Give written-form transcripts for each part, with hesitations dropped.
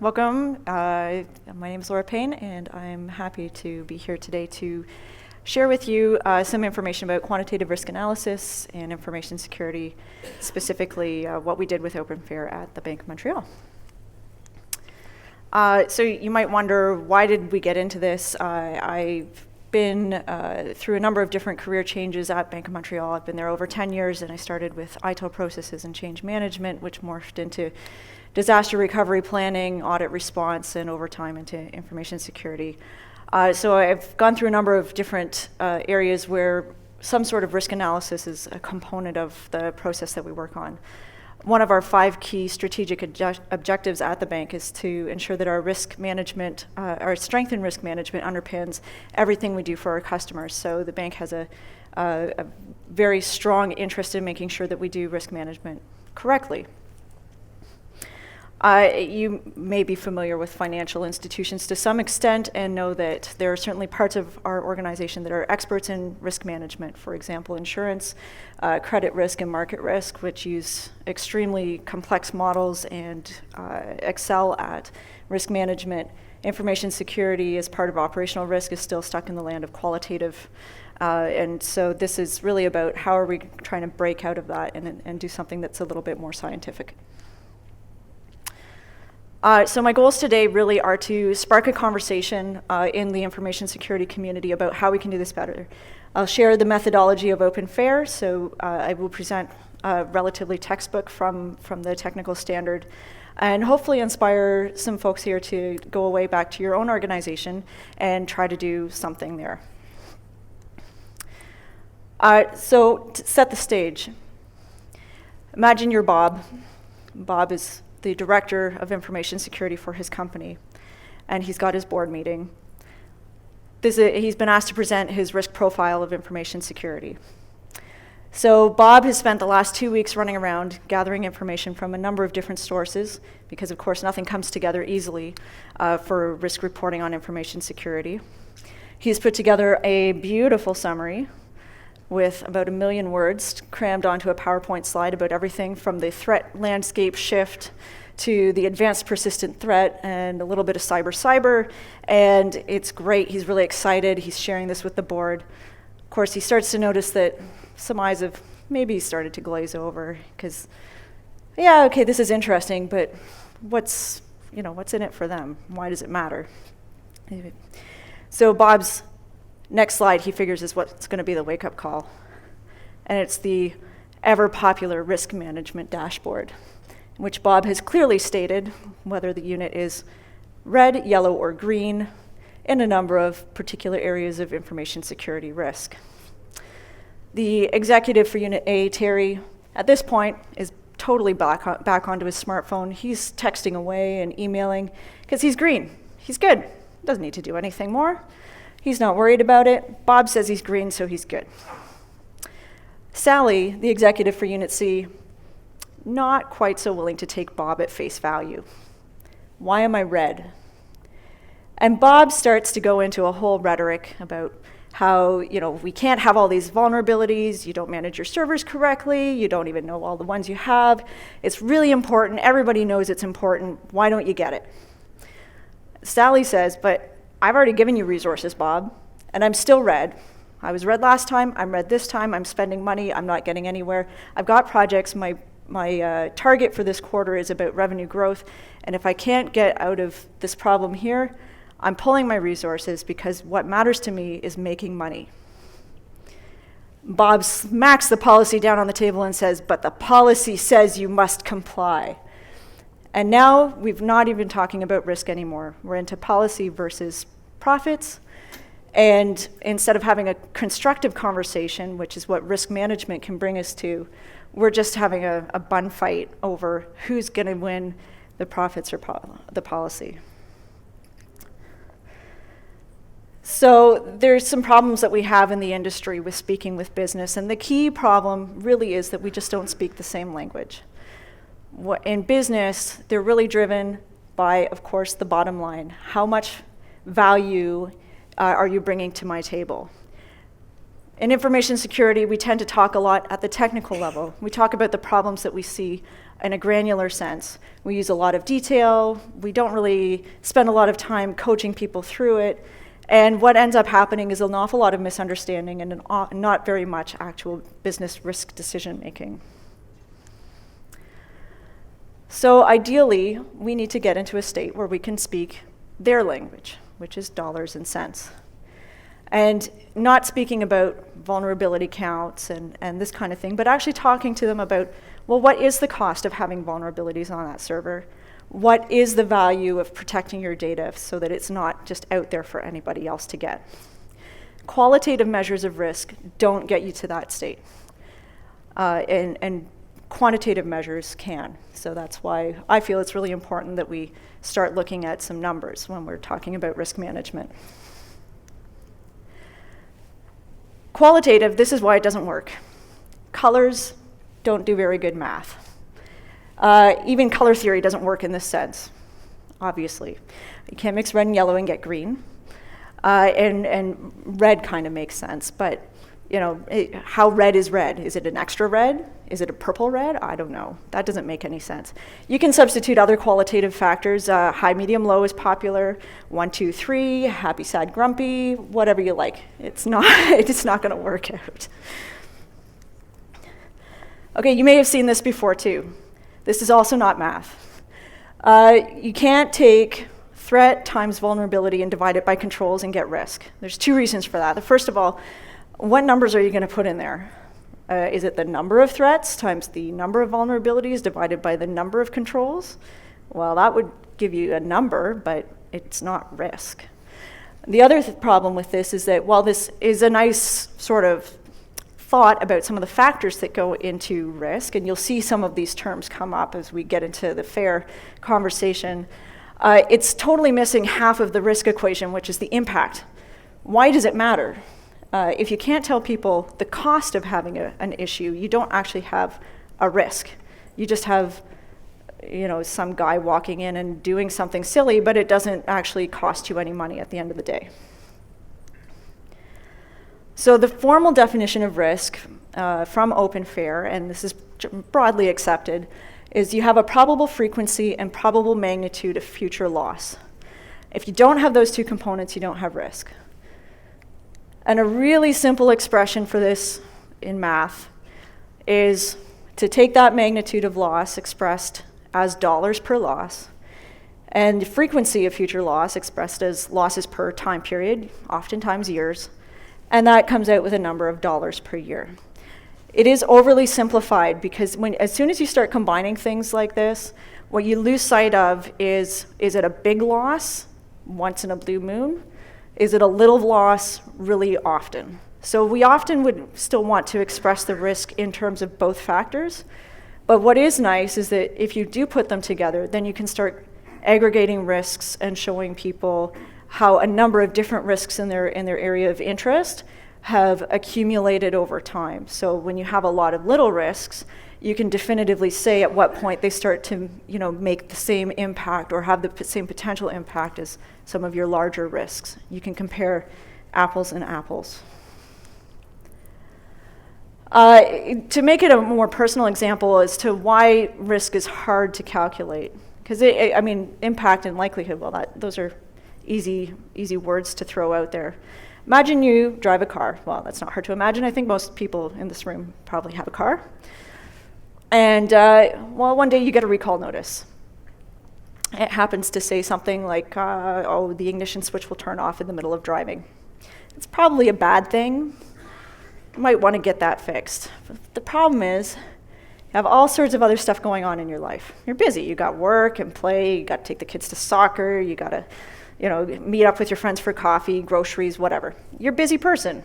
welcome. My name is Laura Payne, and I'm happy to be here today to share with you some information about quantitative risk analysis and information security, specifically what we did with OpenFair at the Bank of Montreal. So you might wonder, why did we get into this? I've been through a number of different career changes at Bank of Montreal. I've been there over 10 years, and I started with ITIL processes and change management, which morphed into disaster recovery planning, audit response, and over time into information security. So I've gone through a number of different areas where some sort of risk analysis is a component of the process that we work on. One of our 5 key strategic objectives at the bank is to ensure that our risk management, our strength in risk management underpins everything we do for our customers. So the bank has a very strong interest in making sure that we do risk management correctly. You may be familiar with financial institutions to some extent and know that there are certainly parts of our organization that are experts in risk management. For example, insurance, credit risk, and market risk, which use extremely complex models and excel at risk management. Information security as part of operational risk is still stuck in the land of qualitative. And so this is really about how are we trying to break out of that and do something that's a little bit more scientific. So my goals today really are to spark a conversation in the information security community about how we can do this better. I'll share the methodology of OpenFair, so I will present a relatively textbook from the technical standard, and hopefully inspire some folks here to go away back to your own organization and try to do something there. So to set the stage, imagine you're Bob. Bob is the director of information security for his company, and he's got his board meeting. He's been asked to present his risk profile of information security. So Bob has spent the last 2 weeks running around gathering information from a number of different sources, because of course nothing comes together easily for risk reporting on information security. He's put together a beautiful summary with about 1 million words crammed onto a PowerPoint slide about everything from the threat landscape shift to the advanced persistent threat and a little bit of cyber, and it's great. He's really excited. He's sharing this with the board. Of course, he starts to notice that some eyes have maybe started to glaze over because, yeah, okay, this is interesting, but what's in it for them? Why does it matter? So Bob's next slide, he figures, is what's going to be the wake-up call. And it's the ever-popular risk management dashboard, in which Bob has clearly stated whether the unit is red, yellow, or green in a number of particular areas of information security risk. The executive for Unit A, Terry, at this point is totally back onto his smartphone. He's texting away and emailing because he's green. He's good. Doesn't need to do anything more. He's not worried about it. Bob says he's green, so he's good. Sally, the executive for Unit C, not quite so willing to take Bob at face value. Why am I red? And Bob starts to go into a whole rhetoric about how, we can't have all these vulnerabilities, you don't manage your servers correctly, you don't even know all the ones you have. It's really important, everybody knows it's important, why don't you get it? Sally says, but I've already given you resources, Bob, and I'm still red. I was red last time, I'm red this time, I'm spending money, I'm not getting anywhere. I've got projects, my target for this quarter is about revenue growth, and if I can't get out of this problem here, I'm pulling my resources because what matters to me is making money. Bob smacks the policy down on the table and says, but the policy says you must comply. And now we're not even talking about risk anymore. We're into policy versus profits. And instead of having a constructive conversation, which is what risk management can bring us to, we're just having a bun fight over who's going to win the profits or the policy. So there's some problems that we have in the industry with speaking with business. And the key problem really is that we just don't speak the same language. In business, they're really driven by, of course, the bottom line. How much value are you bringing to my table? In information security, we tend to talk a lot at the technical level. We talk about the problems that we see in a granular sense. We use a lot of detail. We don't really spend a lot of time coaching people through it. And what ends up happening is an awful lot of misunderstanding and not very much actual business risk decision making. So ideally, we need to get into a state where we can speak their language, which is dollars and cents. And not speaking about vulnerability counts and this kind of thing, but actually talking to them about, well, what is the cost of having vulnerabilities on that server? What is the value of protecting your data so that it's not just out there for anybody else to get? Qualitative measures of risk don't get you to that state. And quantitative measures can. So that's why I feel it's really important that we start looking at some numbers when we're talking about risk management. Qualitative, this is why it doesn't work. Colors don't do very good math. Even color theory doesn't work in this sense, obviously. You can't mix red and yellow and get green. And red kind of makes sense, but how red is red? Is it an extra red? Is it a purple red? I don't know. That doesn't make any sense. You can substitute other qualitative factors. High, medium, low is popular. 1, 2, 3, happy, sad, grumpy, whatever you like. It's not going to work out. Okay, you may have seen this before too. This is also not math. You can't take threat times vulnerability and divide it by controls and get risk. There's 2 reasons for that. First of all, what numbers are you going to put in there? Is it the number of threats times the number of vulnerabilities divided by the number of controls? Well, that would give you a number, but it's not risk. The other problem with this is that while this is a nice sort of thought about some of the factors that go into risk, and you'll see some of these terms come up as we get into the FAIR conversation, it's totally missing half of the risk equation, which is the impact. Why does it matter? If you can't tell people the cost of having an issue, you don't actually have a risk. You just have, some guy walking in and doing something silly, but it doesn't actually cost you any money at the end of the day. So the formal definition of risk from Open FAIR, and this is broadly accepted, is you have a probable frequency and probable magnitude of future loss. If you don't have those 2 components, you don't have risk. And a really simple expression for this in math is to take that magnitude of loss expressed as dollars per loss, and the frequency of future loss expressed as losses per time period, oftentimes years, and that comes out with a number of dollars per year. It is overly simplified because as soon as you start combining things like this, what you lose sight of is it a big loss once in a blue moon? Is it a little loss really often? So we often would still want to express the risk in terms of both factors. But what is nice is that if you do put them together, then you can start aggregating risks and showing people how a number of different risks in their area of interest have accumulated over time. So when you have a lot of little risks, you can definitively say at what point they start to make the same impact or have the same potential impact as some of your larger risks. You can compare apples and apples. To make it a more personal example as to why risk is hard to calculate, because impact and likelihood, well, those are easy words to throw out there. Imagine you drive a car. Well, that's not hard to imagine. I think most people in this room probably have a car. And one day you get a recall notice. It happens to say something like, the ignition switch will turn off in the middle of driving. It's probably a bad thing. You might want to get that fixed. But the problem is, you have all sorts of other stuff going on in your life. You're busy. You got work and play. You got to take the kids to soccer. You got to, meet up with your friends for coffee, groceries, whatever. You're a busy person.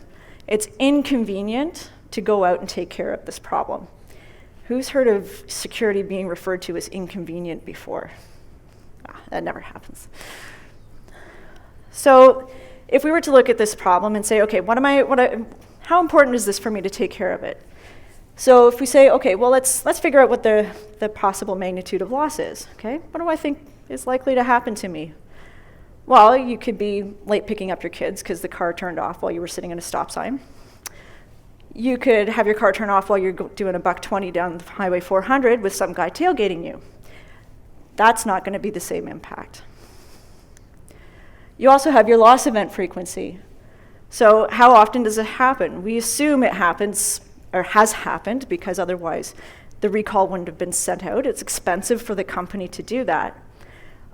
It's inconvenient to go out and take care of this problem. Who's heard of security being referred to as inconvenient before? That never happens. So if we were to look at this problem and say, okay, how important is this for me to take care of it? So if we say, okay, well, let's figure out what the possible magnitude of loss is, okay? What do I think is likely to happen to me? Well, you could be late picking up your kids because the car turned off while you were sitting in a stop sign. You could have your car turn off while you're doing a $120 down Highway 400 with some guy tailgating you. That's not going to be the same impact. You also have your loss event frequency. So how often does it happen? We assume it happens, or has happened, because otherwise the recall wouldn't have been sent out. It's expensive for the company to do that.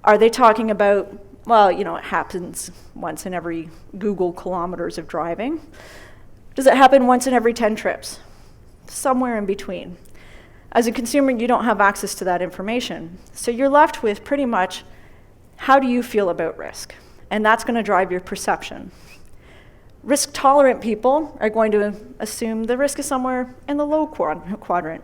Are they talking about, well, it happens once in every Google kilometers of driving? Does it happen once in every 10 trips? Somewhere in between. As a consumer, you don't have access to that information. So you're left with pretty much, how do you feel about risk? And that's going to drive your perception. Risk-tolerant people are going to assume the risk is somewhere in the low quadrant.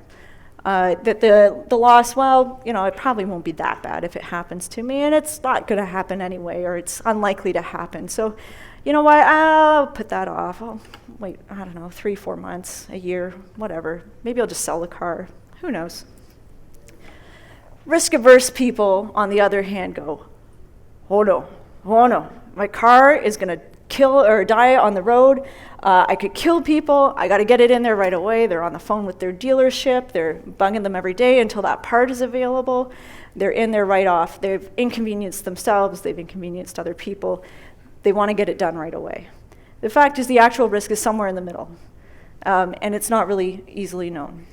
That the loss, well, it probably won't be that bad if it happens to me, and it's not going to happen anyway, or it's unlikely to happen. So, you know what, I'll put that off. I'll wait, 3-4 months, a year, whatever. Maybe I'll just sell the car. Who knows? Risk-averse people, on the other hand, go, oh no, my car is going to kill or die on the road. I could kill people. I got to get it in there right away. They're on the phone with their dealership. They're bugging them every day until that part is available. They're in there right off. They've inconvenienced themselves. They've inconvenienced other people. They want to get it done right away. The fact is the actual risk is somewhere in the middle, and it's not really easily known.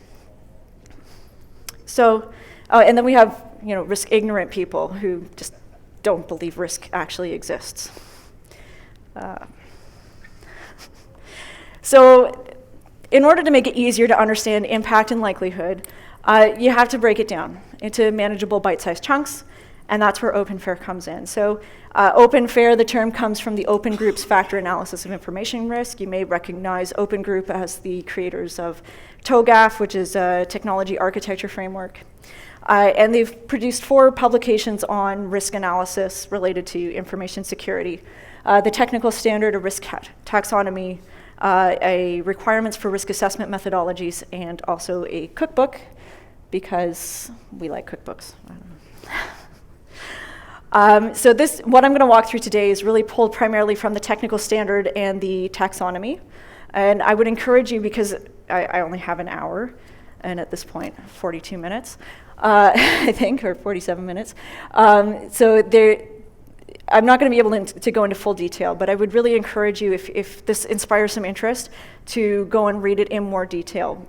So, and then we have risk-ignorant people who just don't believe risk actually exists. So in order to make it easier to understand impact and likelihood, you have to break it down into manageable bite-sized chunks, and that's where OpenFair comes in. So OpenFair, the term comes from the Open Group's factor analysis of information risk. You may recognize Open Group as the creators of TOGAF, which is a technology architecture framework. And they've produced 4 publications on risk analysis related to information security. The technical standard, a risk taxonomy, a requirements for risk assessment methodologies, and also a cookbook, because we like cookbooks. So what I'm going to walk through today is really pulled primarily from the technical standard and the taxonomy. And I would encourage you, because I only have an hour, and at this point, 42 minutes, I think, or 47 minutes. I'm not going to be able to go into full detail, but I would really encourage you, if this inspires some interest, to go and read it in more detail,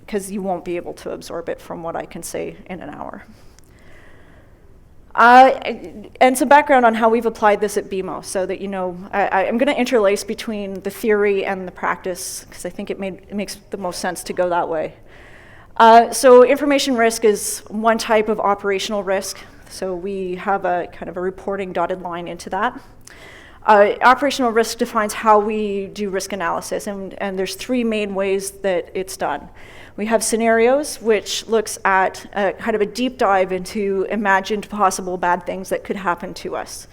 because you won't be able to absorb it from what I can say in an hour. And some background on how we've applied this at BMO, so that I'm going to interlace between the theory and the practice, because I think it makes the most sense to go that way. So information risk is one type of operational risk. So we have a kind of a reporting dotted line into that. Operational risk defines how we do risk analysis, and there's 3 main ways that it's done. We have scenarios, which looks at kind of a deep dive into imagined possible bad things that could happen to us,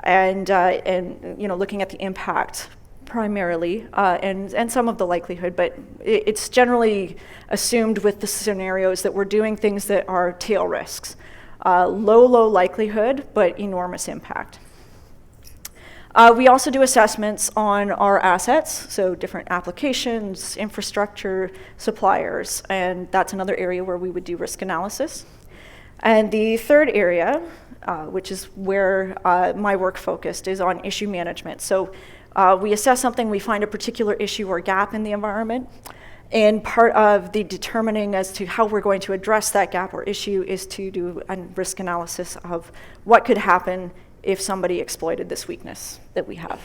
and looking at the impact primarily, and some of the likelihood, but it's generally assumed with the scenarios that we're doing things that are tail risks. Low likelihood, but enormous impact. We also do assessments on our assets, so different applications, infrastructure, suppliers, and that's another area where we would do risk analysis. And the third area, which is where my work focused, is on issue management. So we assess something, we find a particular issue or gap in the environment, and part of the determining as to how we're going to address that gap or issue is to do a risk analysis of what could happen if somebody exploited this weakness that we have.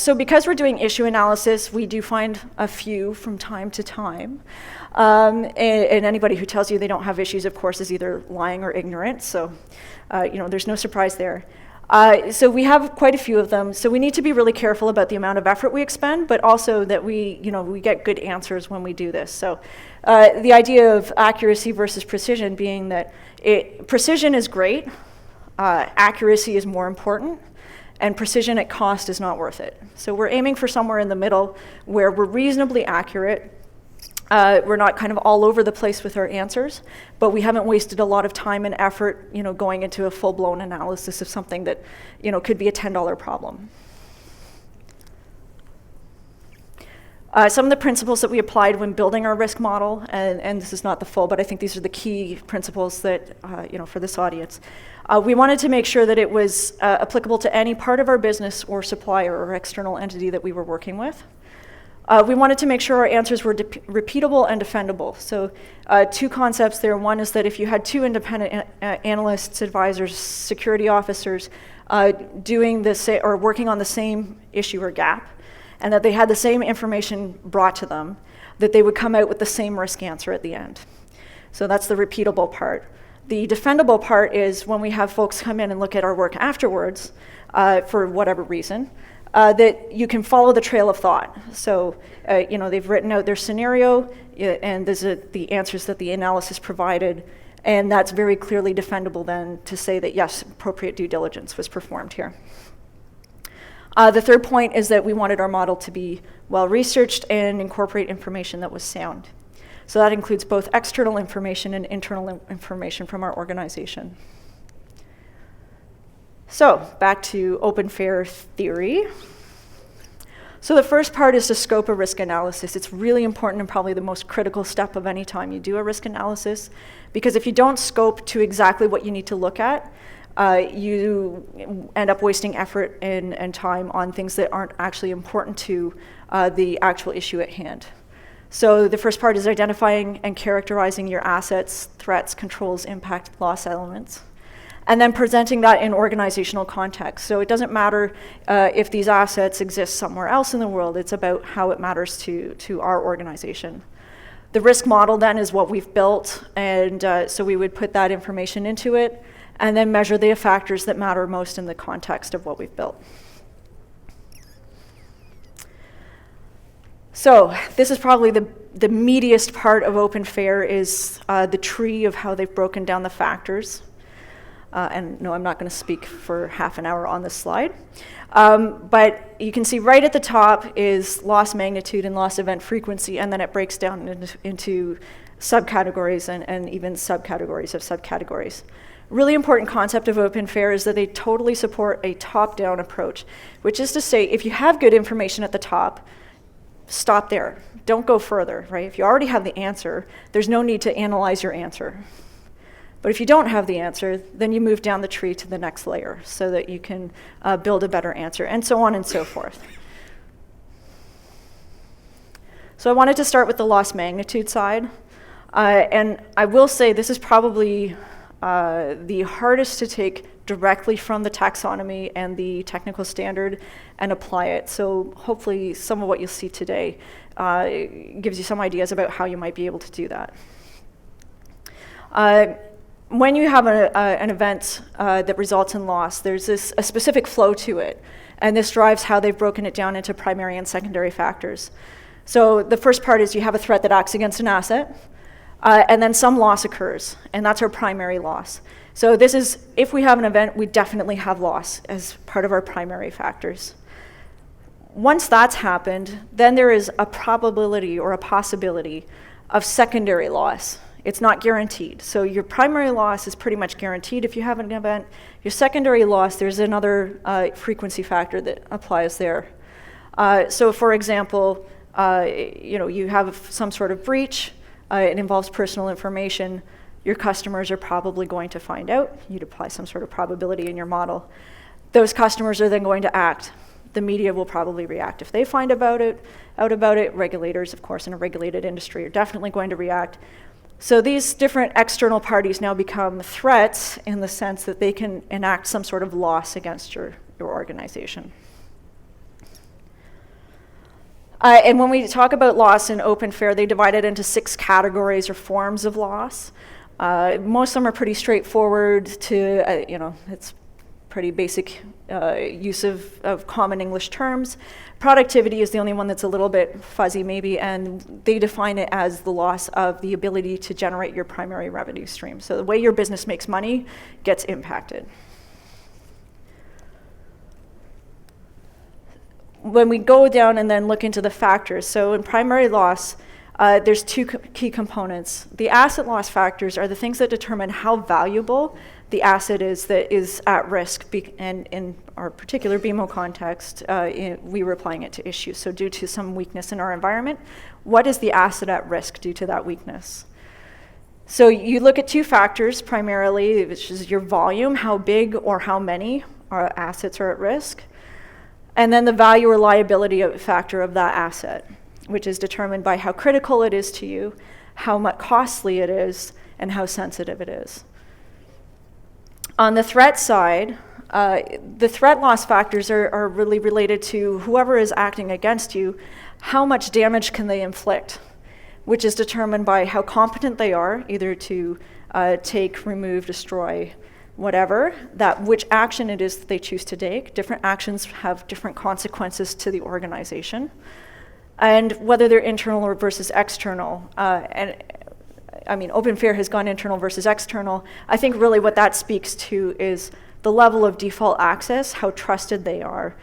So because we're doing issue analysis, we do find a few from time to time. And anybody who tells you they don't have issues, of course, is either lying or ignorant. So there's no surprise there. So we have quite a few of them. So we need to be really careful about the amount of effort we expend, but also that we get good answers when we do this. So the idea of accuracy versus precision being that precision is great, accuracy is more important, and precision at cost is not worth it. So we're aiming for somewhere in the middle where we're reasonably accurate. We're not kind of all over the place with our answers, but we haven't wasted a lot of time and effort, going into a full-blown analysis of something that, could be a $10 problem. Some of the principles that we applied when building our risk model, and this is not the full, but I think these are the key principles that, for this audience. We wanted to make sure that it was applicable to any part of our business or supplier or external entity that we were working with. We wanted to make sure our answers were repeatable and defendable. So 2 concepts there. One is that if you had 2 independent analysts, advisors, security officers doing this or working on the same issue or gap, and that they had the same information brought to them, that they would come out with the same risk answer at the end. So that's the repeatable part. The defendable part is when we have folks come in and look at our work afterwards, for whatever reason, that you can follow the trail of thought. So, they've written out their scenario, and there's the answers that the analysis provided, and that's very clearly defendable then to say that, yes, appropriate due diligence was performed here. The third point is that we wanted our model to be well-researched and incorporate information that was sound. So that includes both external information and internal information from our organization. So back to open fair theory. So the first part is to scope a risk analysis. It's really important and probably the most critical step of any time you do a risk analysis, because if you don't scope to exactly what you need to look at, you end up wasting effort and time on things that aren't actually important to the actual issue at hand. So the first part is identifying and characterizing your assets, threats, controls, impact, loss elements, and then presenting that in organizational context. So it doesn't matter if these assets exist somewhere else in the world, it's about how it matters to our organization. The risk model then is what we've built, and so we would put that information into it, and then measure the factors that matter most in the context of what we've built. So this is probably the meatiest part of open fair is the tree of how they've broken down the factors. And no, I'm not going to speak for half an hour on this slide. But you can see right at the top is loss magnitude and loss event frequency, and then it breaks down into subcategories and even subcategories of subcategories. Really important concept of open fair is that they totally support a top-down approach, which is to say, if you have good information at the top, stop there. Don't go further, right? If you already have the answer, there's no need to analyze your answer. But if you don't have the answer, then you move down the tree to the next layer so that you can build a better answer, and so on and so forth. So I wanted to start with the loss magnitude side. And I will say this is probably the hardest to take directly from the taxonomy and the technical standard and apply it. So hopefully some of what you'll see today gives you some ideas about how you might be able to do that. When you have an event that results in loss, there's a specific flow to it, and this drives how they've broken it down into primary and secondary factors. So the first part is you have a threat that acts against an asset, and then some loss occurs, and that's our primary loss. So this is, if we have an event, we definitely have loss as part of our primary factors. Once that's happened, then there is a probability or a possibility of secondary loss. It's not guaranteed. So your primary loss is pretty much guaranteed if you have an event. Your secondary loss, there's another frequency factor that applies there. So for example, you have some sort of breach. It involves personal information. Your customers are probably going to find out. You'd apply some sort of probability in your model. Those customers are then going to act. The media will probably react. If they find out about it, regulators, of course, in a regulated industry are definitely going to react. So these different external parties now become threats in the sense that they can enact some sort of loss against your organization. And when we talk about loss in open fair, they divide it into 6 categories or forms of loss. Most of them are pretty straightforward to, it's pretty basic use of common English terms. Productivity is the only one that's a little bit fuzzy maybe, and they define it as the loss of the ability to generate your primary revenue stream. So the way your business makes money gets impacted. When we go down and then look into the factors, so in primary loss, there's 2 key components. The asset loss factors are the things that determine how valuable the asset is that is at risk, and in our particular BMO context, we were applying it to issues. So due to some weakness in our environment, what is the asset at risk due to that weakness? So you look at two factors primarily, which is your volume, how big or how many assets are at risk, and then the value or liability factor of that asset, which is determined by how critical it is to you, how much costly it is, and how sensitive it is. On the threat side, the threat loss factors are really related to whoever is acting against you, how much damage can they inflict, which is determined by how competent they are, either to take, remove, destroy, whatever, which action it is that they choose to take. Different actions have different consequences to the organization, and whether they're internal or versus external. OpenFair has gone internal versus external. I think really what that speaks to is the level of default access, how trusted they are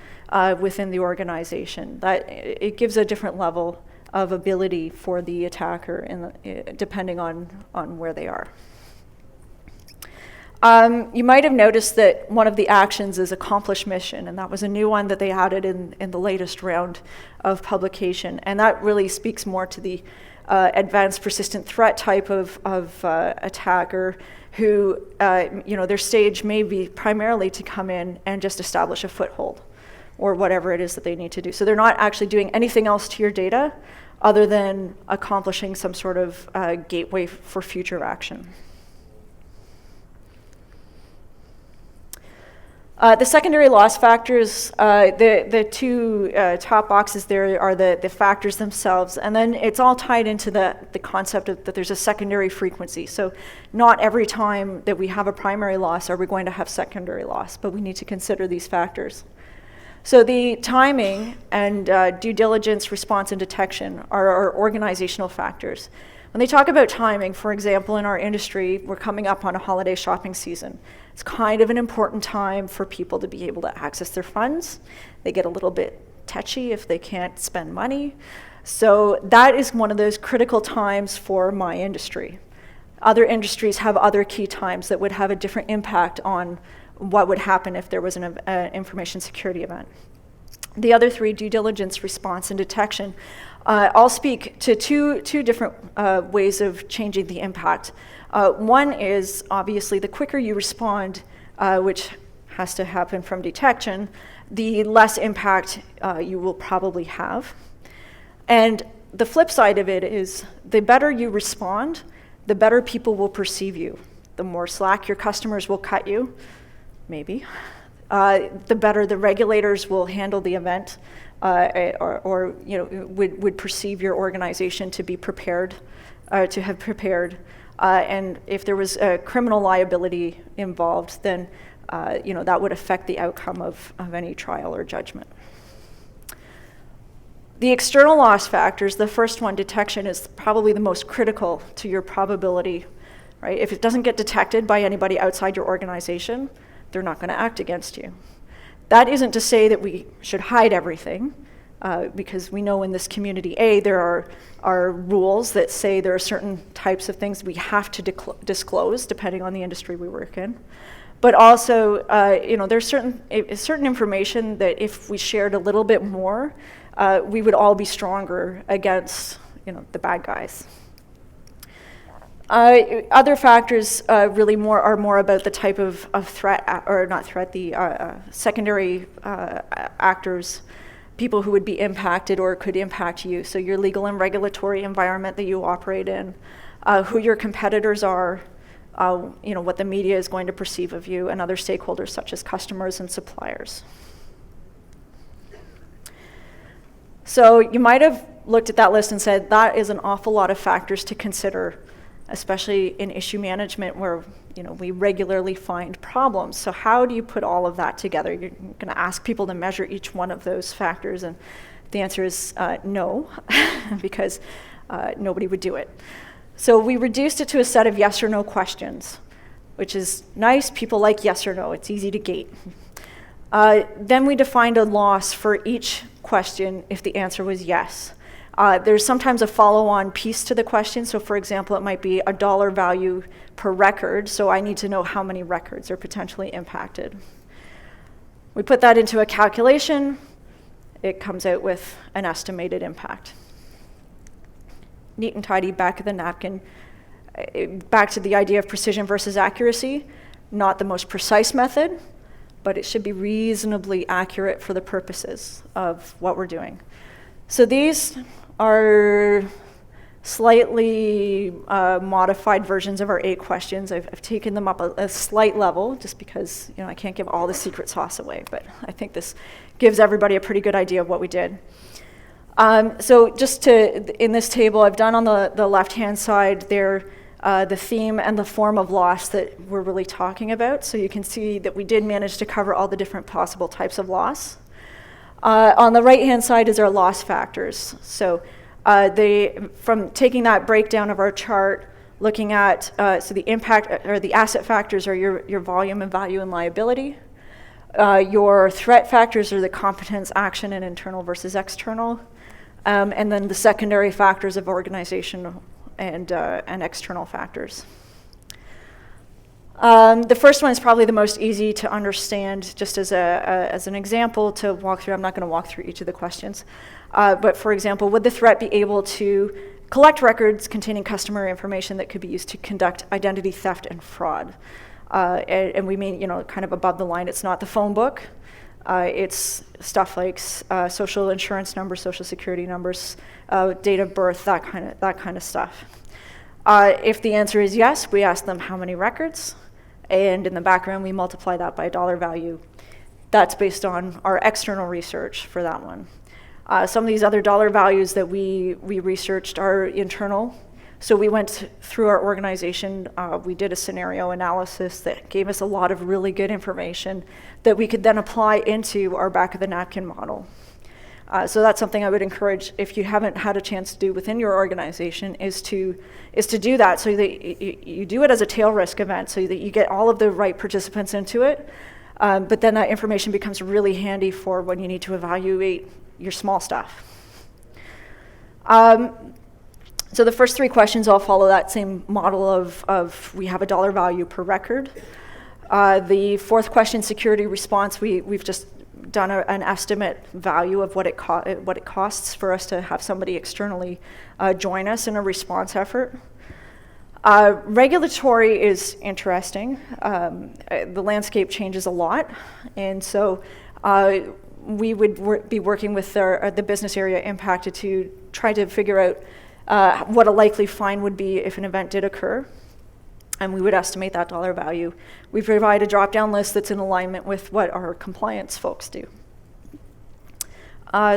within the organization. That it gives a different level of ability for the attacker, depending on where they are. You might have noticed that one of the actions is accomplish mission, and that was a new one that they added in the latest round of publication. And that really speaks more to the advanced persistent threat type of attacker who, their stage may be primarily to come in and just establish a foothold or whatever it is that they need to do. So they're not actually doing anything else to your data other than accomplishing some sort of gateway for future action. The secondary loss factors, the two top boxes there are the factors themselves, and then it's all tied into the concept of that there's a secondary frequency. So not every time that we have a primary loss are we going to have secondary loss, but we need to consider these factors. So the timing and due diligence, response, and detection are our organizational factors. When they talk about timing, for example, in our industry, we're coming up on a holiday shopping season. It's kind of an important time for people to be able to access their funds. They get a little bit touchy if they can't spend money. So that is one of those critical times for my industry. Other industries have other key times that would have a different impact on what would happen if there was an information security event. The other three, due diligence, response, and detection, I'll speak to two different ways of changing the impact. One is obviously the quicker you respond, which has to happen from detection, the less impact you will probably have. And the flip side of it is the better you respond, the better people will perceive you. The more slack your customers will cut you, maybe. The better the regulators will handle the event, or would perceive your organization to be prepared, to have prepared. And if there was a criminal liability involved, then that would affect the outcome of any trial or judgment. The external loss factors, the first one, detection, is probably the most critical to your probability, right? If it doesn't get detected by anybody outside your organization, they're not going to act against you. That isn't to say that we should hide everything, because we know in this community there are rules that say there are certain types of things we have to disclose depending on the industry we work in. But also, there's certain information that if we shared a little bit more, we would all be stronger against the bad guys. Other factors really are more about the type of threat, or not threat, the secondary actors, people who would be impacted or could impact you. So your legal and regulatory environment that you operate in, who your competitors are, what the media is going to perceive of you, and other stakeholders such as customers and suppliers. So you might have looked at that list and said, that is an awful lot of factors to consider, especially in issue management where we regularly find problems. So how do you put all of that together? You're going to ask people to measure each one of those factors, and the answer is no, because nobody would do it. So we reduced it to a set of yes or no questions, which is nice. People like yes or no. It's easy to gate. Then we defined a loss for each question if the answer was yes. There's sometimes a follow-on piece to the question. So for example, it might be a dollar value per record. So I need to know how many records are potentially impacted. We put that into a calculation. It comes out with an estimated impact. Neat and tidy, back of the napkin. Back to the idea of precision versus accuracy. Not the most precise method, but it should be reasonably accurate for the purposes of what we're doing. So these are slightly modified versions of our 8 questions. I've taken them up a slight level just because I can't give all the secret sauce away, but I think this gives everybody a pretty good idea of what we did. So just in this table, I've done on the left-hand side there the theme and the form of loss that we're really talking about. So you can see that we did manage to cover all the different possible types of loss. On the right-hand side is our loss factors. So from taking that breakdown of our chart, looking at so the impact or the asset factors are your volume and value and liability. Your threat factors are the competence, action, and internal versus external. And then the secondary factors of organization and external factors. The first one is probably the most easy to understand, just as an example to walk through. I'm not going to walk through each of the questions. But for example, would the threat be able to collect records containing customer information that could be used to conduct identity theft and fraud? And we mean, kind of above the line, it's not the phone book. It's stuff like social insurance numbers, social security numbers, date of birth, that kind of stuff. If the answer is yes, we ask them how many records, and in the background we multiply that by a dollar value. That's based on our external research for that one. Some of these other dollar values that we researched are internal. So we went through our organization, we did a scenario analysis that gave us a lot of really good information that we could then apply into our back of the napkin model. So that's something I would encourage, if you haven't had a chance to do within your organization, is to do that, so that you do it as a tail risk event, so that you get all of the right participants into it. But then that information becomes really handy for when you need to evaluate your small stuff. So the first 3 questions all follow that same model of we have a dollar value per record. The 4th question, security response, we've just done an estimate value of what it costs for us to have somebody externally join us in a response effort. Regulatory is interesting. The landscape changes a lot, and so we would be working with the business area impacted to try to figure out what a likely fine would be if an event did occur, and we would estimate that dollar value. We provide a drop-down list that's in alignment with what our compliance folks do.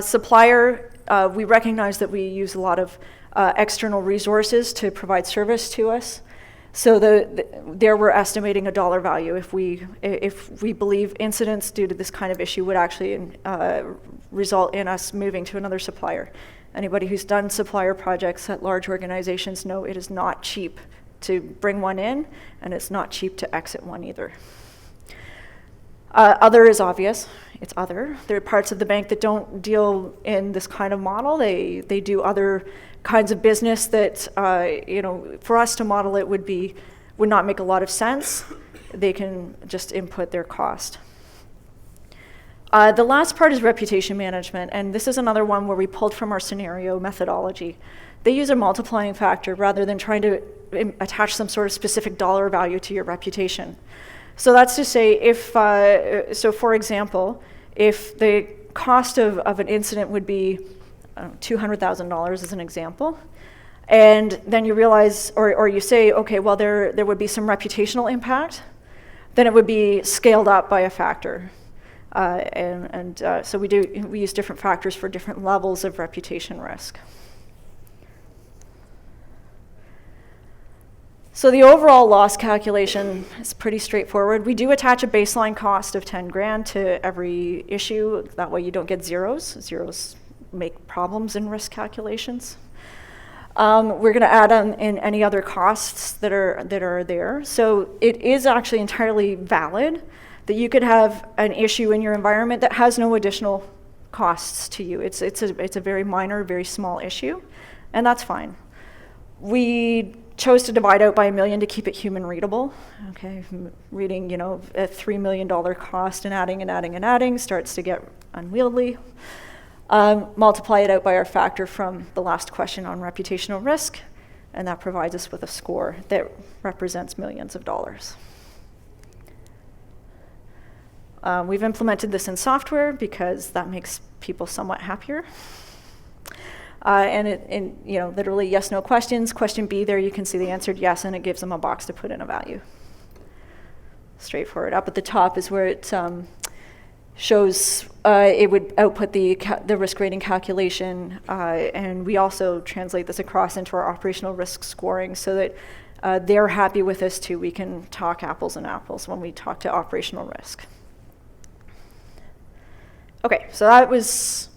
Supplier, we recognize that we use a lot of external resources to provide service to us. So there we're estimating a dollar value if we believe incidents due to this kind of issue would actually result in us moving to another supplier. Anybody who's done supplier projects at large organizations know it is not cheap to bring one in, and it's not cheap to exit one either. Other is obvious. It's other. There are parts of the bank that don't deal in this kind of model. They do other kinds of business that, for us to model it would not make a lot of sense. They can just input their cost. The last part is reputation management, and this is another one where we pulled from our scenario methodology. They use a multiplying factor rather than trying to attach some sort of specific dollar value to your reputation. So that's to say, for example, if the cost of an incident would be $200,000 as an example, and then you realize, or you say, okay, well, there would be some reputational impact, then it would be scaled up by a factor. So we use different factors for different levels of reputation risk. So the overall loss calculation is pretty straightforward. We do attach a baseline cost of 10 grand to every issue. That way you don't get zeros. Zeros make problems in risk calculations. We're going to add in any other costs that are there. So it is actually entirely valid that you could have an issue in your environment that has no additional costs to you. It's a very minor, very small issue, and that's fine. We chose to divide out by 1 million to keep it human readable. Okay, reading, a $3 million cost and adding starts to get unwieldy. Multiply it out by our factor from the last question on reputational risk, and that provides us with a score that represents millions of dollars. We've implemented this in software because that makes people somewhat happier. And literally yes, no questions. Question B, there you can see the answered yes, and it gives them a box to put in a value. Straightforward. Up at the top is where it shows, it would output the risk rating calculation, and we also translate this across into our operational risk scoring so that they're happy with this too. We can talk apples and apples when we talk to operational risk. Okay, so that was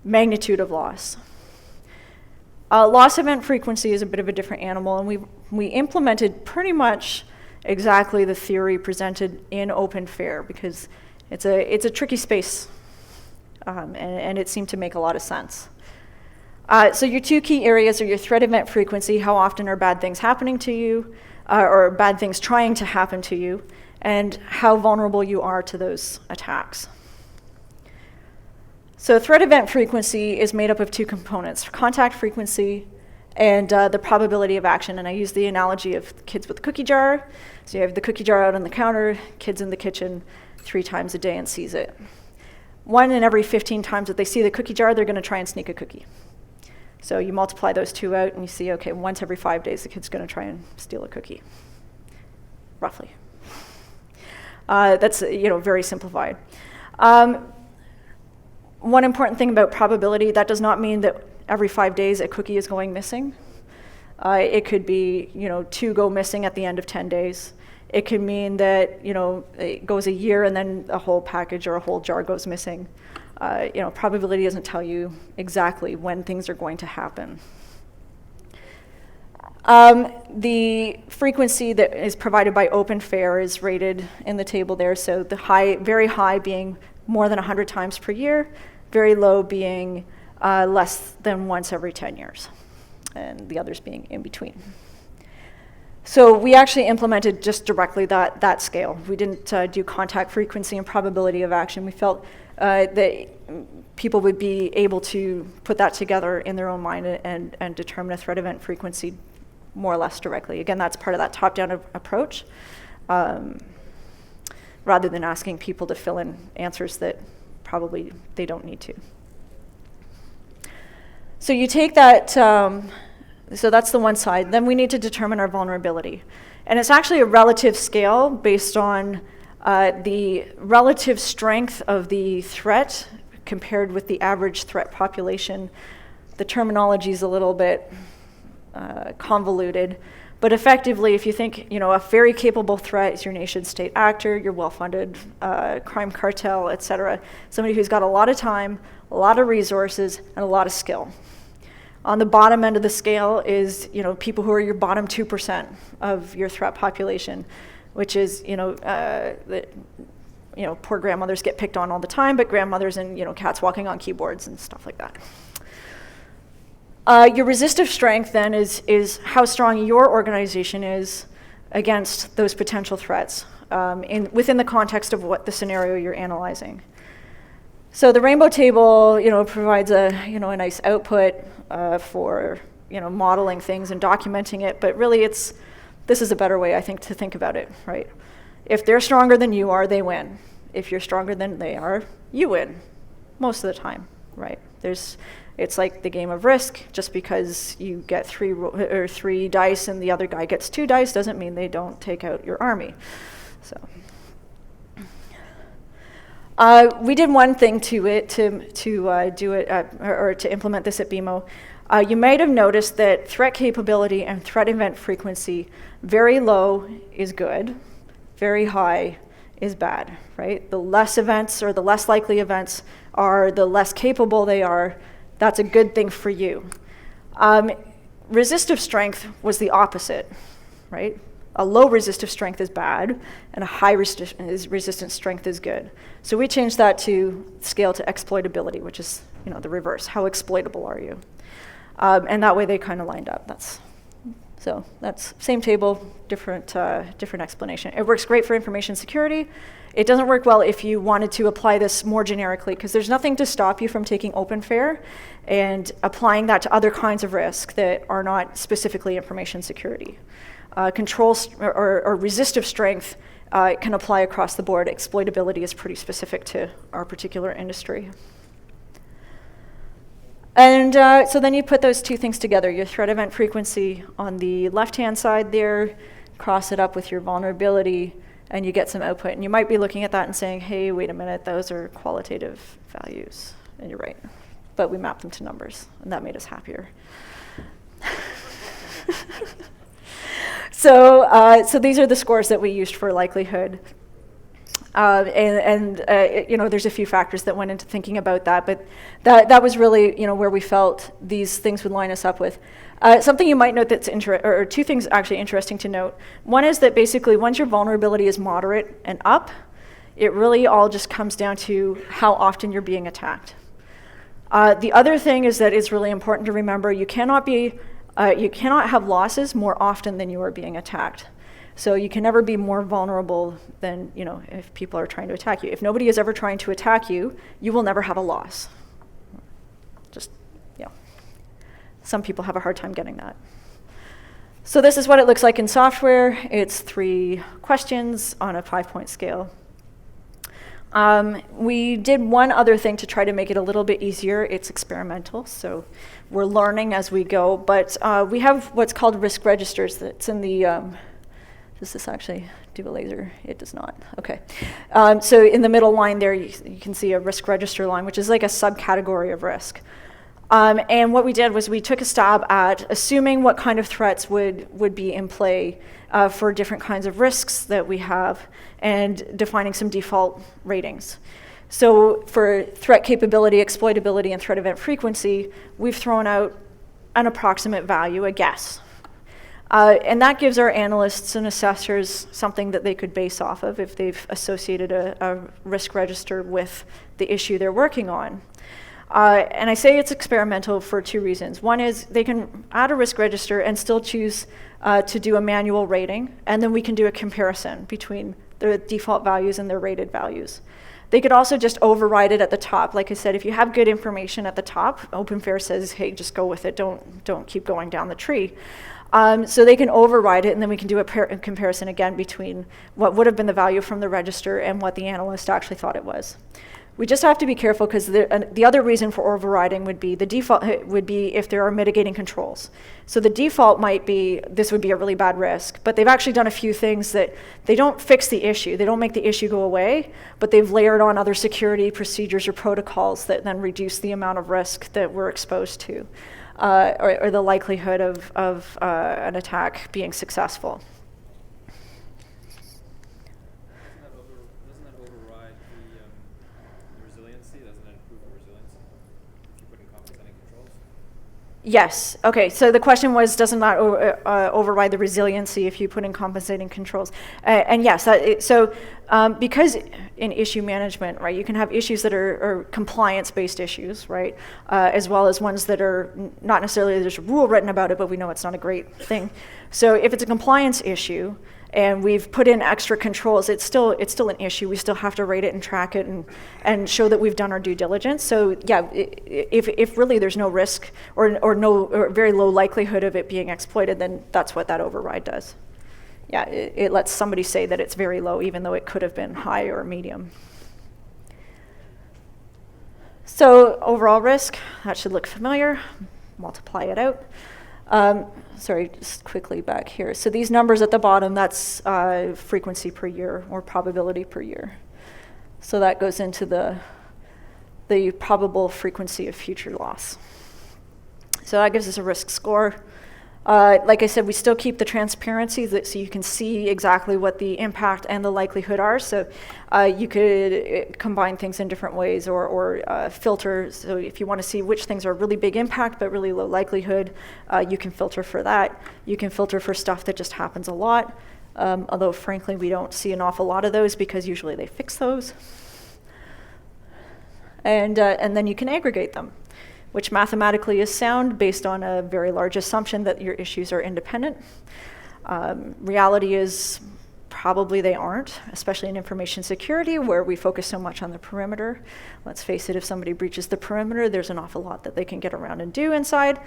magnitude of loss. Loss event frequency is a bit of a different animal, and we implemented pretty much exactly the theory presented in Open Fair because it's a tricky space, and it seemed to make a lot of sense. So your two key areas are your threat event frequency, how often are bad things happening to you, or bad things trying to happen to you, and how vulnerable you are to those attacks. So threat event frequency is made up of two components, contact frequency and the probability of action. And I use the analogy of kids with a cookie jar. So you have the cookie jar out on the counter, kids in the kitchen 3 times a day and sees it. 1 in every 15 times that they see the cookie jar, they're going to try and sneak a cookie. So you multiply those two out and you see, okay, once every 5 days the kid's going to try and steal a cookie, roughly. That's very simplified. One important thing about probability, that does not mean that every 5 days a cookie is going missing. It could be, 2 go missing at the end of 10 days. It could mean that, it goes a year and then a whole package or a whole jar goes missing. Probability doesn't tell you exactly when things are going to happen. The frequency that is provided by Open Fair is rated in the table there. So the high, very high being more than 100 times per year, very low being less than once every 10 years, and the others being in between. So we actually implemented just directly that scale. We didn't do contact frequency and probability of action. We felt that people would be able to put that together in their own mind and determine a threat event frequency more or less directly. Again, that's part of that top-down approach, rather than asking people to fill in answers that probably they don't need to. So you take that, so that's the one side. Then we need to determine our vulnerability. And it's actually a relative scale based on the relative strength of the threat compared with the average threat population. The terminology is a little bit convoluted. But effectively, if you think, a very capable threat is your nation-state actor, your well-funded crime cartel, et cetera, somebody who's got a lot of time, a lot of resources, and a lot of skill. On the bottom end of the scale is, people who are your bottom 2% of your threat population, which is, poor grandmothers get picked on all the time, but grandmothers and, cats walking on keyboards and stuff like that. Your resistive strength then is how strong your organization is against those potential threats within the context of what the scenario you're analyzing. So the rainbow table, provides a nice output for modeling things and documenting it, but really this is a better way, I think, to think about it, right? If they're stronger than you are, they win. If you're stronger than they are, you win most of the time, right? It's like the game of Risk. Just because you get 3 dice and the other guy gets 2 dice doesn't mean they don't take out your army. So we did one thing to it to do it or to implement this at BMO. You might have noticed that threat capability and threat event frequency, very low is good, very high is bad, right? The less events or the less likely events are, the less capable they are. That's a good thing for you. Resistive strength was the opposite, right? a low resistive strength is bad, and a high resistance strength is good. So we changed that to scale to exploitability, which is the reverse. How exploitable are you? And that way they kind of lined up. So that's same table, different explanation. It works great for information security. It doesn't work well if you wanted to apply this more generically, because there's nothing to stop you from taking OpenFair and applying that to other kinds of risk that are not specifically information security. Control or resistive strength can apply across the board. Exploitability is pretty specific to our particular industry. And so then you put those two things together, your threat event frequency on the left-hand side there, cross it up with your vulnerability, and you get some output. And you might be looking at that and saying, hey, wait a minute, those are qualitative values. And you're right. But we mapped them to numbers, and that made us happier. So these are the scores that we used for likelihood. There's a few factors that went into thinking about that, but that was really where we felt these things would line us up with. Something you might note that's or two things actually interesting to note. One is that basically once your vulnerability is moderate and up, it really all just comes down to how often you're being attacked. The other thing is that it's really important to remember you cannot have losses more often than you are being attacked. So you can never be more vulnerable than, if people are trying to attack you. If nobody is ever trying to attack you, you will never have a loss. Some people have a hard time getting that. So this is what it looks like in software. It's 3 questions on a 5-point scale. We did one other thing to try to make it a little bit easier. It's experimental, so we're learning as we go. But we have what's called risk registers that's in the... does this actually do a laser? It does not. Okay. So in the middle line there, you can see a risk register line, which is like a subcategory of risk. And what we did was we took a stab at assuming what kind of threats would be in play for different kinds of risks that we have and defining some default ratings. So for threat capability, exploitability, and threat event frequency, we've thrown out an approximate value, a guess. And that gives our analysts and assessors something that they could base off of if they've associated a risk register with the issue they're working on. And I say it's experimental for 2 reasons. One is they can add a risk register and still choose to do a manual rating, and then we can do a comparison between the default values and their rated values. They could also just override it at the top. Like I said, if you have good information at the top, OpenFair says, hey, just go with it. Don't keep going down the tree. So they can override it, and then we can do a comparison again between what would have been the value from the register and what the analyst actually thought it was. We just have to be careful because the other reason for overriding would be the default would be if there are mitigating controls. So the default might be this would be a really bad risk, but they've actually done a few things that they don't fix the issue. They don't make the issue go away, but they've layered on other security procedures or protocols that then reduce the amount of risk that we're exposed to, or the likelihood of an attack being successful. Yes. Okay. So the question was, doesn't that override the resiliency if you put in compensating controls? And yes. Because in issue management, right, you can have issues that are compliance-based issues, right, as well as ones that are not necessarily there's a rule written about it, but we know it's not a great thing. So if it's a compliance issue, and we've put in extra controls, it's still an issue. We still have to rate it and track it and show that we've done our due diligence. So yeah, if really there's no risk or very low likelihood of it being exploited, then that's what that override does. Yeah, it lets somebody say that it's very low, even though it could have been high or medium. So overall risk, that should look familiar. Multiply it out. Sorry, just quickly back here. So these numbers at the bottom, that's frequency per year or probability per year. So that goes into the probable frequency of future loss. So that gives us a risk score. Like I said, we still keep the transparency so you can see exactly what the impact and the likelihood are. So you could combine things in different ways or filter. So if you want to see which things are really big impact but really low likelihood, you can filter for that. You can filter for stuff that just happens a lot. although frankly we don't see an awful lot of those because usually they fix those. And then you can aggregate them, which mathematically is sound based on a very large assumption that your issues are independent. Reality is probably they aren't, especially in information security where we focus so much on the perimeter. Let's face it, if somebody breaches the perimeter, there's an awful lot that they can get around and do inside.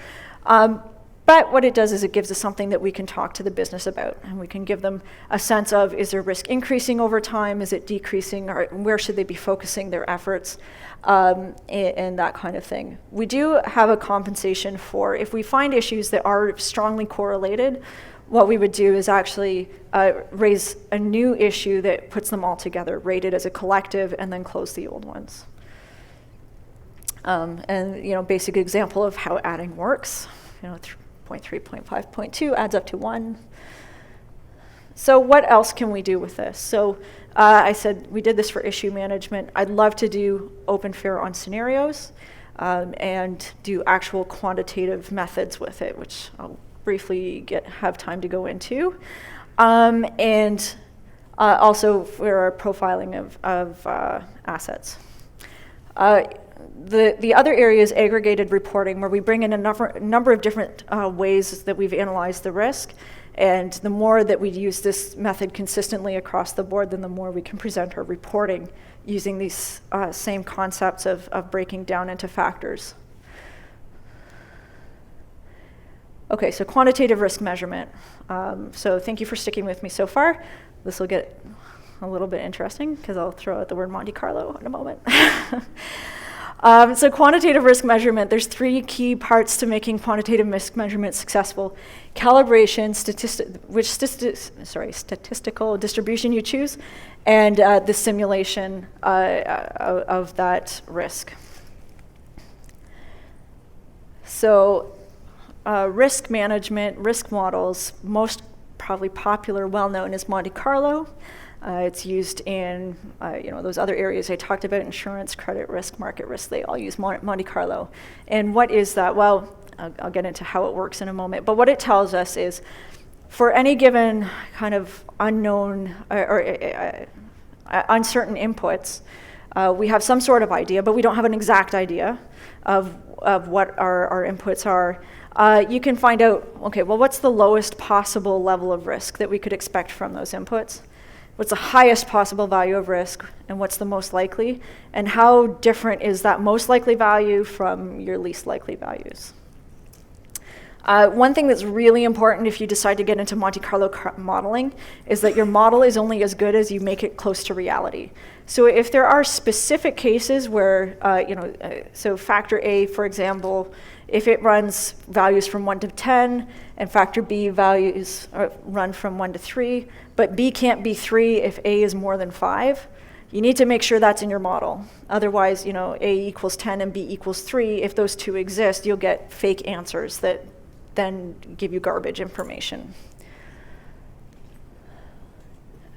But what it does is it gives us something that we can talk to the business about, and we can give them a sense of, is their risk increasing over time, is it decreasing, or where should they be focusing their efforts, and that kind of thing. We do have a compensation for, if we find issues that are strongly correlated, what we would do is actually raise a new issue that puts them all together, rate it as a collective, and then close the old ones. And basic example of how adding works. 0.3, 0.5, 0.2 adds up to 1. So what else can we do with this? So I said we did this for issue management. I'd love to do open fair on scenarios and do actual quantitative methods with it, which I'll briefly have time to go into. And also for our profiling of assets. The other area is aggregated reporting, where we bring in a number of different ways that we've analyzed the risk. And the more that we use this method consistently across the board, then the more we can present our reporting using these same concepts of breaking down into factors. Okay, so quantitative risk measurement. So thank you for sticking with me so far. This will get a little bit interesting because I'll throw out the word Monte Carlo in a moment. So quantitative risk measurement, there's 3 key parts to making quantitative risk measurement successful. Calibration, statistical distribution you choose, and the simulation of that risk. So risk management, risk models, most probably popular, well-known is Monte Carlo. It's used in those other areas I talked about, insurance, credit risk, market risk. They all use Monte Carlo. And what is that? Well, I'll get into how it works in a moment. But what it tells us is for any given kind of unknown or uncertain inputs, we have some sort of idea, but we don't have an exact idea of what our inputs are. You can find out, okay, well, what's the lowest possible level of risk that we could expect from those inputs? What's the highest possible value of risk, and what's the most likely? And how different is that most likely value from your least likely values? One thing that's really important if you decide to get into Monte Carlo modeling is that your model is only as good as you make it close to reality. So if there are specific cases where, so factor A, for example, if it runs values from 1 to 10, and factor B values run from 1 to 3, but B can't be 3 if A is more than 5, you need to make sure that's in your model. Otherwise, A equals 10 and B equals 3, if those two exist, you'll get fake answers that then give you garbage information.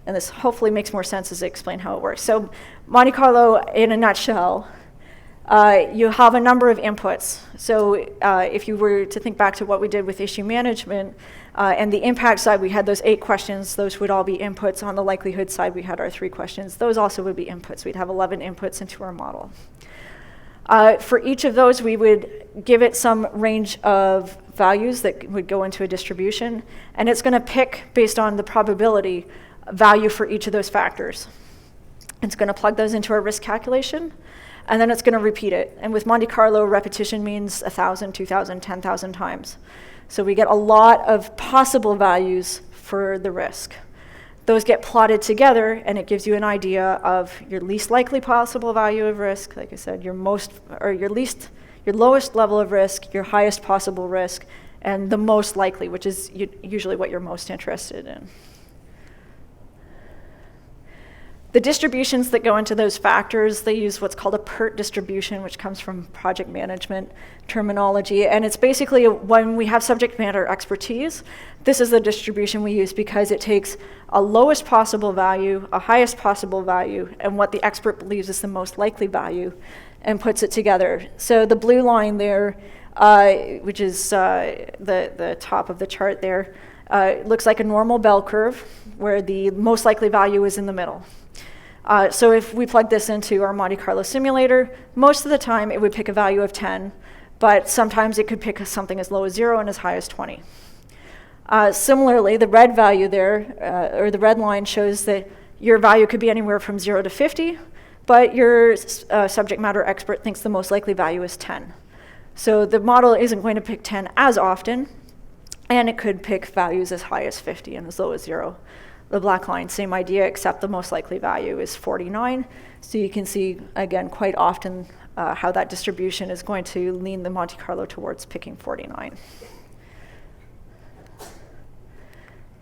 And this hopefully makes more sense as I explain how it works. So Monte Carlo, in a nutshell, you have a number of inputs. So if you were to think back to what we did with issue management, and the impact side, we had those 8 questions. Those would all be inputs. On the likelihood side, we had our 3 questions. Those also would be inputs. We'd have 11 inputs into our model. For each of those, we would give it some range of values that would go into a distribution, and it's going to pick, based on the probability, value for each of those factors. It's going to plug those into our risk calculation, and then it's going to repeat it. And with Monte Carlo, repetition means 1,000, 2,000, 10,000 times. So we get a lot of possible values for the risk. Those get plotted together, and it gives you an idea of your least likely possible value of risk, like I said, your lowest level of risk, your highest possible risk, and the most likely, which is usually what you're most interested in. The distributions that go into those factors, they use what's called a PERT distribution, which comes from project management terminology. And it's basically when we have subject matter expertise, this is the distribution we use because it takes a lowest possible value, a highest possible value, and what the expert believes is the most likely value, and puts it together. So the blue line there which is the top of the chart there. It looks like a normal bell curve where the most likely value is in the middle. So if we plug this into our Monte Carlo simulator, most of the time it would pick a value of 10, but sometimes it could pick something as low as 0 and as high as 20. Similarly, the red value there, or the red line, shows that your value could be anywhere from 0 to 50, but your subject matter expert thinks the most likely value is 10. So the model isn't going to pick 10 as often, and it could pick values as high as 50 and as low as 0. The black line, same idea, except the most likely value is 49. So you can see, again, quite often how that distribution is going to lean the Monte Carlo towards picking 49.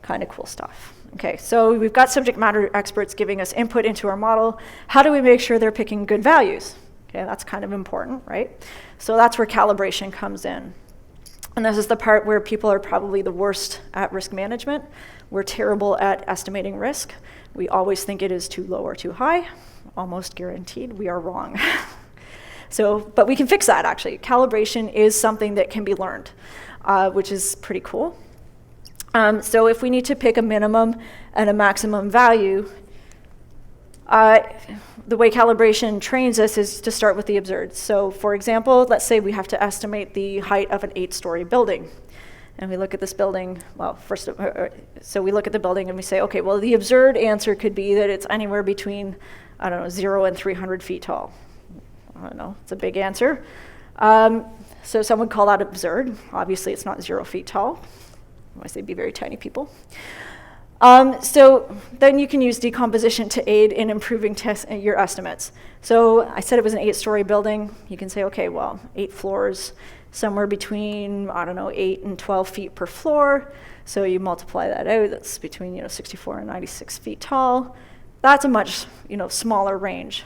Kind of cool stuff. Okay, so we've got subject matter experts giving us input into our model. How do we make sure they're picking good values? Okay, that's kind of important, right? So that's where calibration comes in. And this is the part where people are probably the worst at risk management. We're terrible at estimating risk. We always think it is too low or too high. Almost guaranteed we are wrong. But we can fix that, actually. Calibration is something that can be learned, which is pretty cool. So if we need to pick a minimum and a maximum value, the way calibration trains us is to start with the absurd. So for example, let's say we have to estimate the height of an 8-story building. And we look at this building, so we look at the building and we say, okay, well, the absurd answer could be that it's anywhere between, 0 and 300 feet tall. I don't know, it's a big answer. So some would call that absurd. Obviously, it's not 0 feet tall. Otherwise, they'd be very tiny people. So then you can use decomposition to aid in improving your estimates. So I said it was an 8-story building. You can say, okay, well, 8 floors, somewhere between, 8 and 12 feet per floor. So you multiply that out, that's between 64 and 96 feet tall. That's a much smaller range.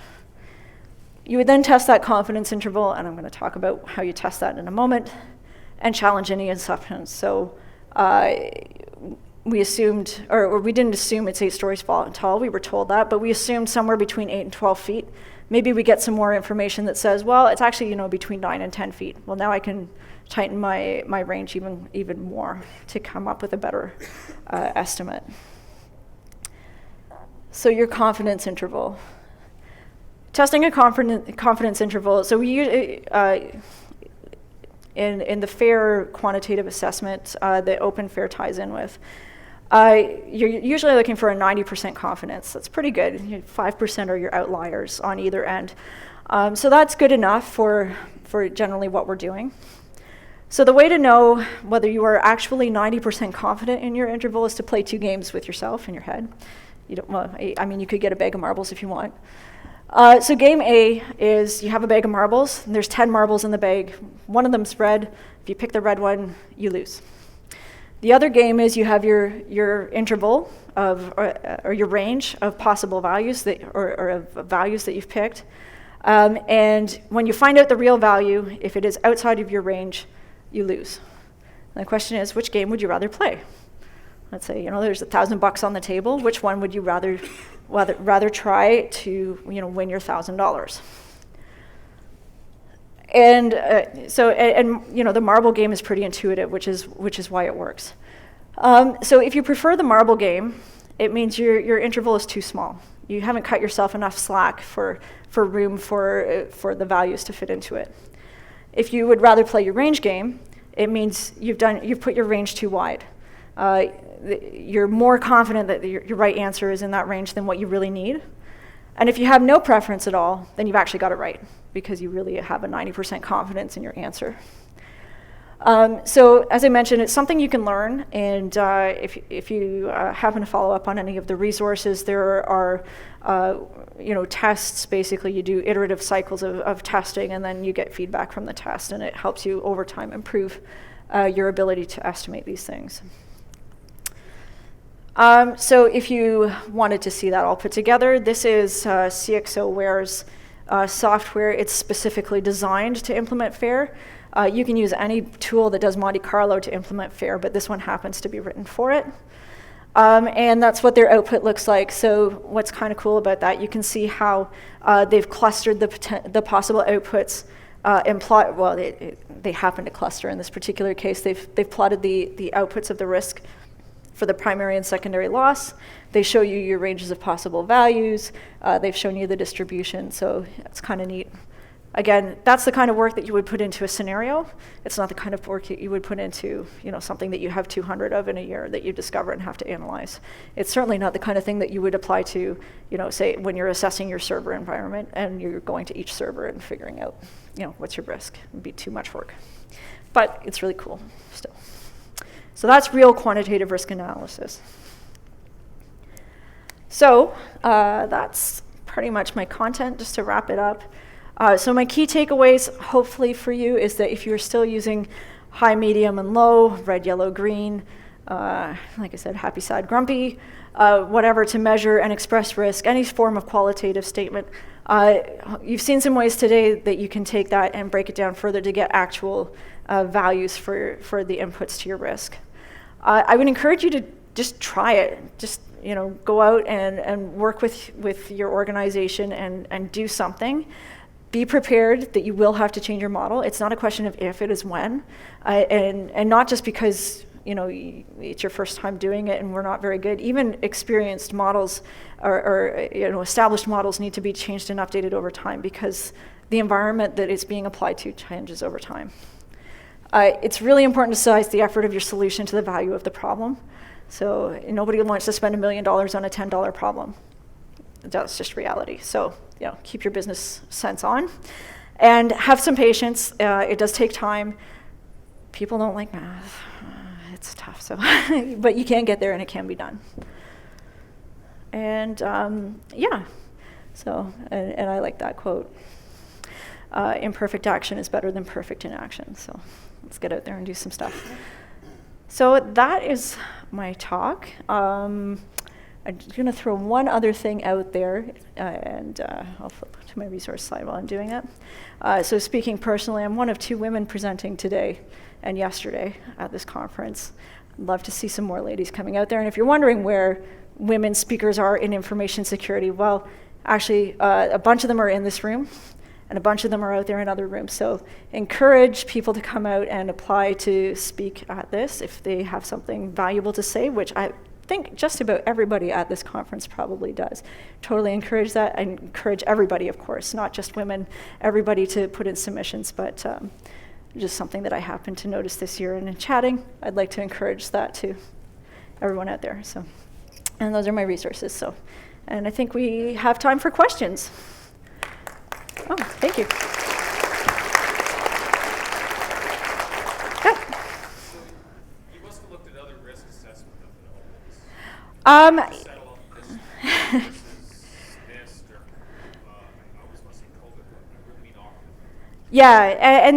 You would then test that confidence interval, and I'm going to talk about how you test that in a moment, and challenge any assumptions. So we assumed, or we didn't assume it's 8 stories tall, we were told that, but we assumed somewhere between 8 and 12 feet. Maybe we get some more information that says, well, it's actually between 9 and 10 feet. Well, now I can tighten my range even more to come up with a better estimate. So your confidence interval. Testing a confidence interval, so we in the FAIR quantitative assessment that Open FAIR ties in with, you're usually looking for a 90% confidence. That's pretty good. 5% are your outliers on either end. So that's good enough for generally what we're doing. So the way to know whether you are actually 90% confident in your interval is to play 2 games with yourself in your head. You could get a bag of marbles if you want. So game A is you have a bag of marbles, and there's 10 marbles in the bag. One of them's red. If you pick the red one, you lose. The other game is you have your interval or your range of possible values or of values that you've picked. And when you find out the real value, if it is outside of your range, you lose. And the question is, which game would you rather play? Let's say there's $1,000 on the table. Which one would you rather try to win your $1,000? And the marble game is pretty intuitive, which is why it works. So if you prefer the marble game, it means your interval is too small. You haven't cut yourself enough slack for room for the values to fit into it. If you would rather play your range game, it means you've put your range too wide. You're more confident that your right answer is in that range than what you really need. And if you have no preference at all, then you've actually got it right, because you really have a 90% confidence in your answer. So as I mentioned, it's something you can learn, and if you happen to follow up on any of the resources, there are tests. Basically, you do iterative cycles of testing, and then you get feedback from the test, and it helps you over time improve your ability to estimate these things. So if you wanted to see that all put together, this is CXOware's software. It's specifically designed to implement FAIR. You can use any tool that does Monte Carlo to implement FAIR, but this one happens to be written for it. And that's what their output looks like. So what's kind of cool about that, you can see how they've clustered the possible outputs well, they happen to cluster in this particular case. They've plotted the outputs of the risk for the primary and secondary loss. They show you your ranges of possible values. They've shown you the distribution, so it's kind of neat. Again, that's the kind of work that you would put into a scenario. It's not the kind of work that you would put into, something that you have 200 of in a year that you discover and have to analyze. It's certainly not the kind of thing that you would apply to, say when you're assessing your server environment and you're going to each server and figuring out, what's your risk. It would be too much work. But it's really cool still. So that's real quantitative risk analysis. So that's pretty much my content, just to wrap it up. So my key takeaways, hopefully for you, is that if you're still using high, medium, and low, red, yellow, green, like I said, happy, sad, grumpy, whatever to measure and express risk, any form of qualitative statement, you've seen some ways today that you can take that and break it down further to get actual values for the inputs to your risk. I would encourage you to just try it. Just go out and work with your organization and do something. Be prepared that you will have to change your model. It's not a question of if, it is when. And not just because it's your first time doing it and we're not very good. Even experienced models or established models need to be changed and updated over time because the environment that it's being applied to changes over time. It's really important to size the effort of your solution to the value of the problem. So nobody wants to spend $1 million on a $10 problem. That's just reality. So keep your business sense on. And have some patience. It does take time. People don't like math. It's tough. So, but you can get there and it can be done. And so, and I like that quote. Imperfect action is better than perfect inaction. So let's get out there and do some stuff. So that is my talk. I'm going to throw one other thing out there, and I'll flip to my resource slide while I'm doing that. So speaking personally, I'm one of 2 women presenting today and yesterday at this conference. I'd love to see some more ladies coming out there. And if you're wondering where women speakers are in information security, well, actually, a bunch of them are in this room, and a bunch of them are out there in other rooms. So encourage people to come out and apply to speak at this if they have something valuable to say, which I think just about everybody at this conference probably does. Totally encourage that. I encourage everybody, of course, not just women, everybody to put in submissions, but just something that I happened to notice this year. And in chatting, I'd like to encourage that to everyone out there. So, and those are my resources. So, and I think we have time for questions. Oh, thank you.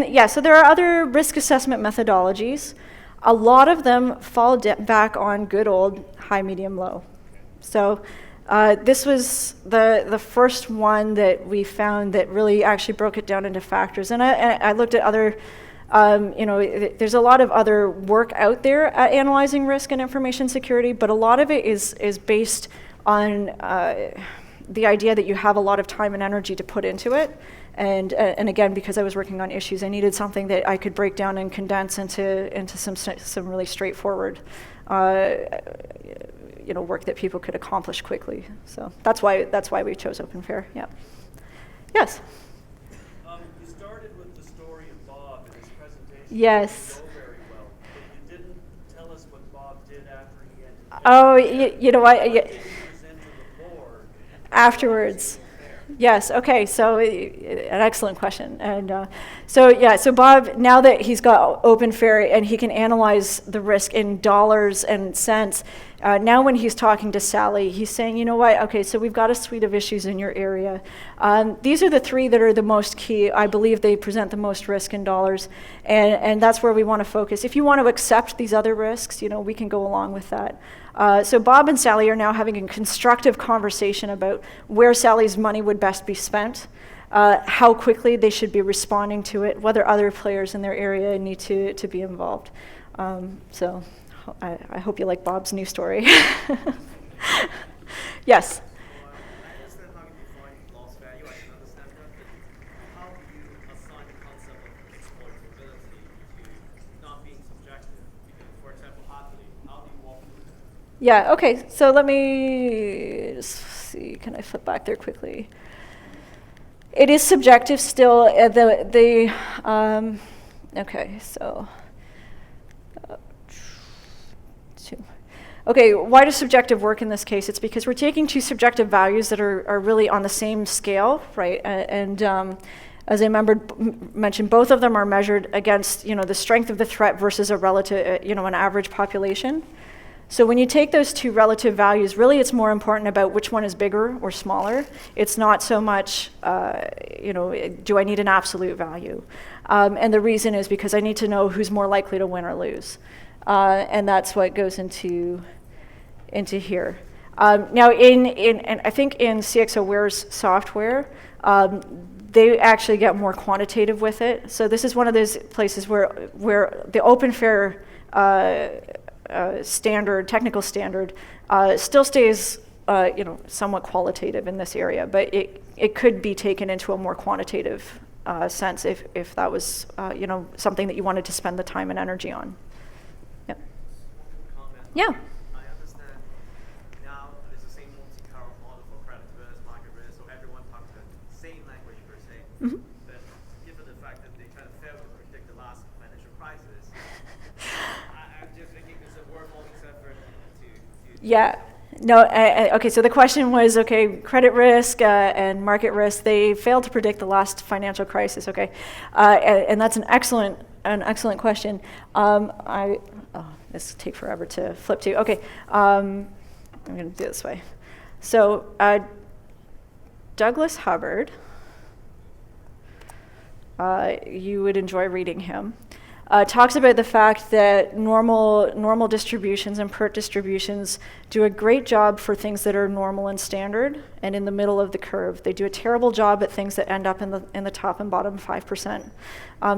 Yeah, so there are other risk assessment methodologies. A lot of them fall back on good old high, medium, low. So this was the first one that we found that really actually broke it down into factors. And I looked at other, there's a lot of other work out there at analyzing risk and information security, but a lot of it is based on the idea that you have a lot of time and energy to put into it. And again, because I was working on issues, I needed something that I could break down and condense into some really straightforward work that people could accomplish quickly. So that's why we chose OpenFair. Yeah. Yes. You started with the story of Bob in his presentation. Yes. It didn't go very well, but you didn't tell us what Bob did after he ended. Oh, you know what? What did he present to the board Afterwards. Yes, okay, so an excellent question. And so Bob, now that he's got OpenFair and he can analyze the risk in dollars and cents, now when he's talking to Sally, he's saying, you know what, okay, so we've got a suite of issues in your area. These are the 3 that are the most key. I believe they present the most risk in dollars, and that's where we want to focus. If you want to accept these other risks, we can go along with that. So Bob and Sally are now having a constructive conversation about where Sally's money would best be spent, how quickly they should be responding to it, whether other players in their area need to be involved. So I hope you like Bob's new story. Yes? I understand how you define loss value, I can understand that, but how do you assign the Yeah, okay, so let me just see, can I flip back there quickly? It is subjective still, okay, so, two. Okay, why does subjective work in this case? It's because we're taking two subjective values that are really on the same scale, right? And as I mentioned, both of them are measured against, the strength of the threat versus a relative, an average population. So when you take those two relative values, really it's more important about which one is bigger or smaller. It's not so much, do I need an absolute value? And the reason is because I need to know who's more likely to win or lose. And that's what goes into here. Now, and I think in CXOware's software, they actually get more quantitative with it. So this is one of those places where the open fair technical standard, still stays, somewhat qualitative in this area, but it could be taken into a more quantitative sense if that was, something that you wanted to spend the time and energy on. Yep. Yeah. I understand now there's the same Monte Carlo model for credit risk, market risk, so everyone talks the same language per se. Mm-hmm. But given the fact that they kind of failed to predict the last financial crisis, I'm just thinking it's a worth all this effort to Yeah. No, okay, so the question was, okay, credit risk and market risk, they failed to predict the last financial crisis, okay? And that's an excellent question. This will take forever to flip to. Okay, I'm going to do it this way. So Douglas Hubbard, you would enjoy reading him. Talks about the fact that normal distributions and PERT distributions do a great job for things that are normal and standard and in the middle of the curve. They do a terrible job at things that end up in the top and bottom 5%.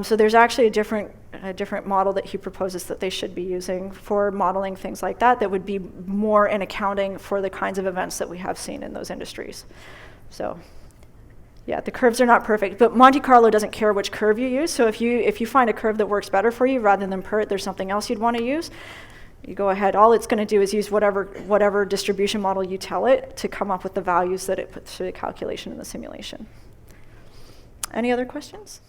So there's actually a different model that he proposes that they should be using for modeling things like that would be more in accounting for the kinds of events that we have seen in those industries. So. Yeah, the curves are not perfect, but Monte Carlo doesn't care which curve you use. So if you find a curve that works better for you rather than PERT, there's something else you'd want to use, you go ahead. All it's going to do is use whatever distribution model you tell it to come up with the values that it puts through the calculation in the simulation. Any other questions?